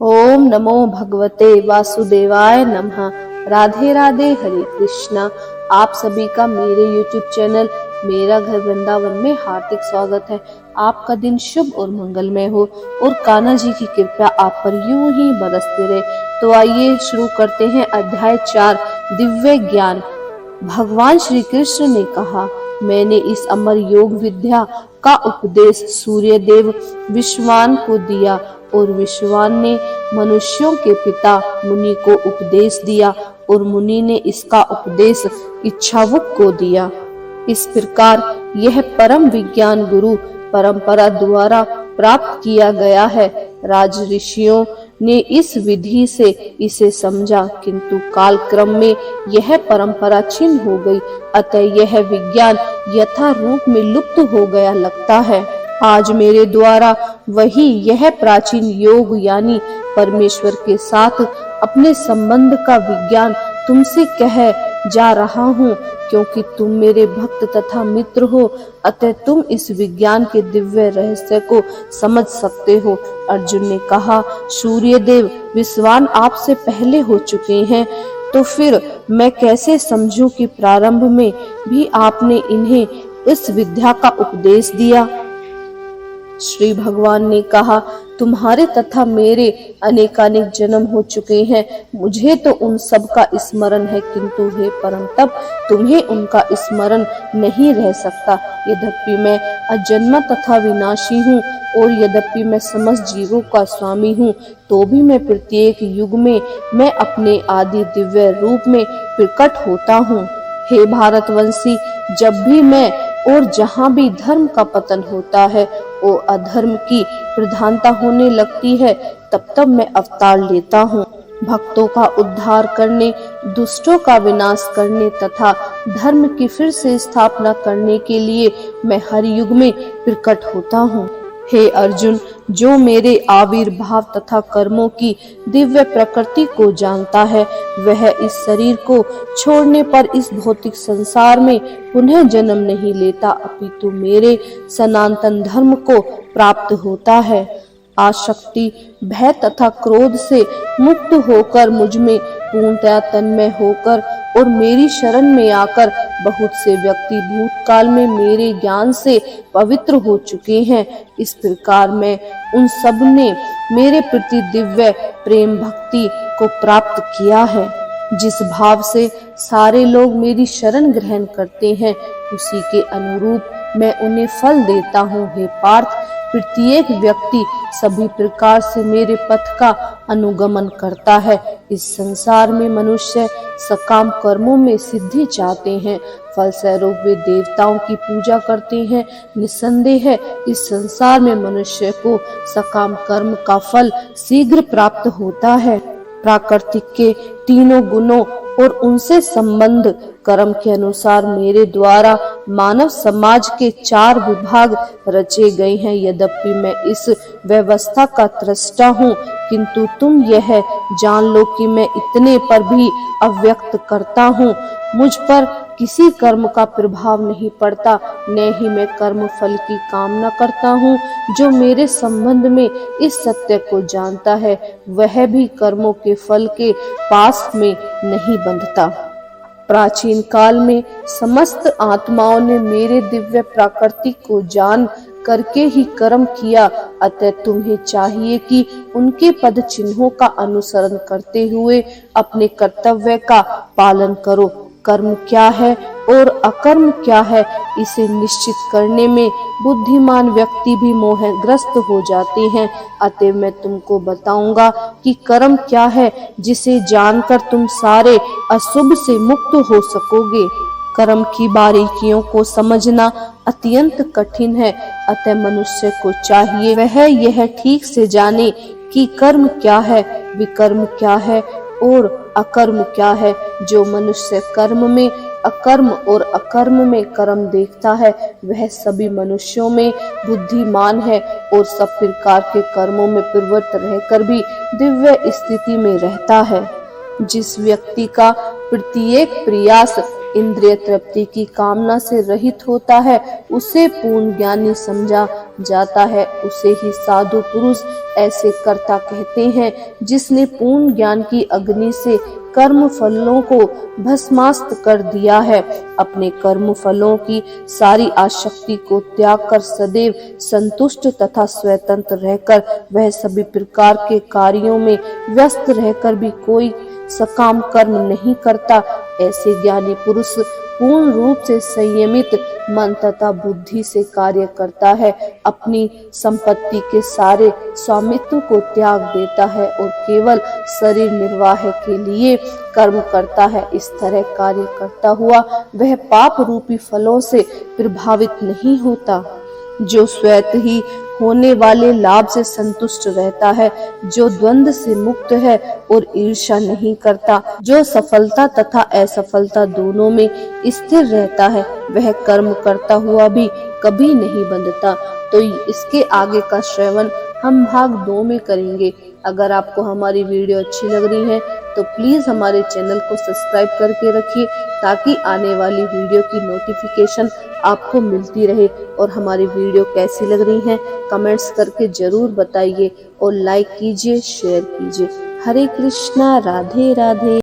ओम नमो भगवते वासुदेवाय नमः। राधे राधे, हरे कृष्णा। आप सभी का मेरे YouTube चैनल मेरा घर वृंदावन में हार्दिक स्वागत है। आपका दिन शुभ और मंगलमय हो और कान्हा जी की कृपा आप पर यूं ही बरसते रहे। तो आइए शुरू करते हैं अध्याय 4, दिव्य ज्ञान। भगवान श्री कृष्ण ने कहा, मैंने इस अमर योग विद्या का उपदेश सूर्य देव विश्वान को दिया और विश्वान ने मनुष्यों के पिता मुनि को उपदेश दिया और मुनि ने इसका उपदेश इच्छावुक को दिया। इस प्रकार यह परम विज्ञान गुरु परंपरा द्वारा प्राप्त किया गया है। राज ऋषियों ने इस विधि से इसे समझा, किंतु काल क्रम में यह परंपरा छिन्न हो गई, अतः यह विज्ञान यथा रूप में लुप्त हो गया लगता है। आज मेरे द्वारा वही यह प्राचीन योग यानी परमेश्वर के साथ अपने संबंध का विज्ञान तुमसे कह जा रहा हूँ, क्योंकि तुम मेरे भक्त तथा मित्र हो, अतः तुम इस विज्ञान के दिव्य रहस्य को समझ सकते हो। अर्जुन ने कहा, सूर्यदेव विश्वान आपसे पहले हो चुके हैं, तो फिर मैं कैसे समझूं कि प्रारंभ में भी आपने इन्हें इस विद्या का उपदेश दिया। श्री भगवान ने कहा, तुम्हारे तथा मेरे अनेकानेक जन्म हो चुके हैं, मुझे तो उन सब का स्मरण है, किंतु हे परम तप तुम्हें उनका स्मरण नहीं रह सकता। यद्यपि मैं अजन्मा तथा विनाशी हूँ और यद्यपि मैं समस्त जीवों का स्वामी हूँ, तो भी मैं प्रत्येक युग में मैं अपने आदि दिव्य रूप में प्रकट होता हूँ। हे भारतवंशी, जब भी मैं और जहाँ भी धर्म का पतन होता है और अधर्म की प्रधानता होने लगती है, तब तब मैं अवतार लेता हूँ। भक्तों का उद्धार करने, दुष्टों का विनाश करने तथा धर्म की फिर से स्थापना करने के लिए मैं हर युग में प्रकट होता हूँ। हे अर्जुन, जो मेरे आविर्भाव तथा कर्मों की दिव्य प्रकृति को जानता है, वह इस शरीर को छोड़ने पर इस भौतिक संसार में पुनः जन्म नहीं लेता, अपितु मेरे सनातन धर्म को प्राप्त होता है। आसक्ति, भय तथा क्रोध से मुक्त होकर मुझ में पूर्णतया तन्मय होकर और मेरी शरण में आकर बहुत से व्यक्ति भूतकाल में मेरे ज्ञान से पवित्र हो चुके हैं। इस प्रकार मैं उन सब ने मेरे प्रति दिव्य प्रेम भक्ति को प्राप्त किया है। जिस भाव से सारे लोग मेरी शरण ग्रहण करते हैं, उसी के अनुरूप मैं उन्हें फल देता हूँ। हे पार्थ, प्रत्येक व्यक्ति सभी प्रकार से मेरे पथ का अनुगमन करता है। इस संसार में मनुष्य सकाम कर्मों में सिद्धि चाहते हैं, फलस्वरूप वे देवताओं की पूजा करते हैं। निस्संदेह है, इस संसार में मनुष्य को सकाम कर्म का फल शीघ्र प्राप्त होता है। प्राकृतिक के तीनों गुणों और उनसे संबंध कर्म के अनुसार मेरे द्वारा मानव समाज के 4 विभाग रचे गए हैं। यद्यपि मैं इस व्यवस्था का त्रष्टा हूँ, किंतु तुम यह जान लो कि मैं इतने पर भी अव्यक्त करता हूँ। मुझ पर किसी कर्म का प्रभाव नहीं पड़ता, न ही मैं कर्म फल की कामना करता हूँ। जो मेरे संबंध में इस सत्य को जानता है, वह भी कर्मों के फल के पास में नहीं बंधता। प्राचीन काल में समस्त आत्माओं ने मेरे दिव्य प्रकृति को जान करके ही कर्म किया, अतः तुम्हें चाहिए कि उनके पद चिन्हों का अनुसरण करते हुए अपने कर्तव्य का पालन करो। कर्म क्या है और अकर्म क्या है, इसे निश्चित करने में बुद्धिमान व्यक्ति भी मोहग्रस्त हो जाते हैं। अतः मैं तुमको बताऊंगा कि कर्म क्या है, जिसे जानकर तुम सारे अशुभ से मुक्त हो सकोगे। कर्म की बारीकियों को समझना अत्यंत कठिन है, अतः मनुष्य को चाहिए वह यह ठीक से जाने कि कर्म क्या है, विकर्म क्या है और अकर्म क्या है। जो मनुष्य कर्म में अकर्म और अकर्म में कर्म देखता है, वह सभी मनुष्यों में बुद्धिमान है और सब प्रकार के कर्मों में प्रवृत्त रहकर भी दिव्य स्थिति में रहता है। जिस व्यक्ति का प्रत्येक प्रयास इंद्रिय तृप्ति की कामना से रहित होता है, उसे पूर्ण ज्ञानी समझा जाता है उसे ही साधु पुरुष ऐसे कर्ता कहते हैं, जिसने पूर्ण ज्ञान की अग्नि से कर्म फलों को भस्मास्त कर दिया है। अपने कर्म फलों की सारी आसक्ति को त्याग कर सदैव संतुष्ट तथा स्वतंत्र रहकर वह सभी प्रकार के कार्यों में व्यस्त रहकर भी कोई सकाम कर्म नहीं करता। ऐसे ज्ञानी पुरुष पूर्ण रूप से संयमित मन तथा बुद्धि से कार्य करता है, अपनी संपत्ति के सारे स्वामित्व को त्याग देता है और केवल शरीर निर्वाह के लिए कर्म करता है। इस तरह कार्य करता हुआ वह पाप रूपी फलों से प्रभावित नहीं होता, जो स्वतः ही होने वाले लाभ से संतुष्ट रहता है, जो द्वंद्व से मुक्त है और ईर्ष्या नहीं करता, जो सफलता तथा असफलता दोनों में स्थिर रहता है, वह कर्म करता हुआ भी कभी नहीं बंधता। तो इसके आगे का श्रवण हम भाग 2 में करेंगे। अगर आपको हमारी वीडियो अच्छी लग रही है तो प्लीज हमारे चैनल को सब्सक्राइब करके रखिए, ताकि आने वाली वीडियो की नोटिफिकेशन आपको मिलती रहे। और हमारी वीडियो कैसी लग रही है कमेंट्स करके जरूर बताइए और लाइक कीजिए, शेयर कीजिए। हरे कृष्णा, राधे राधे।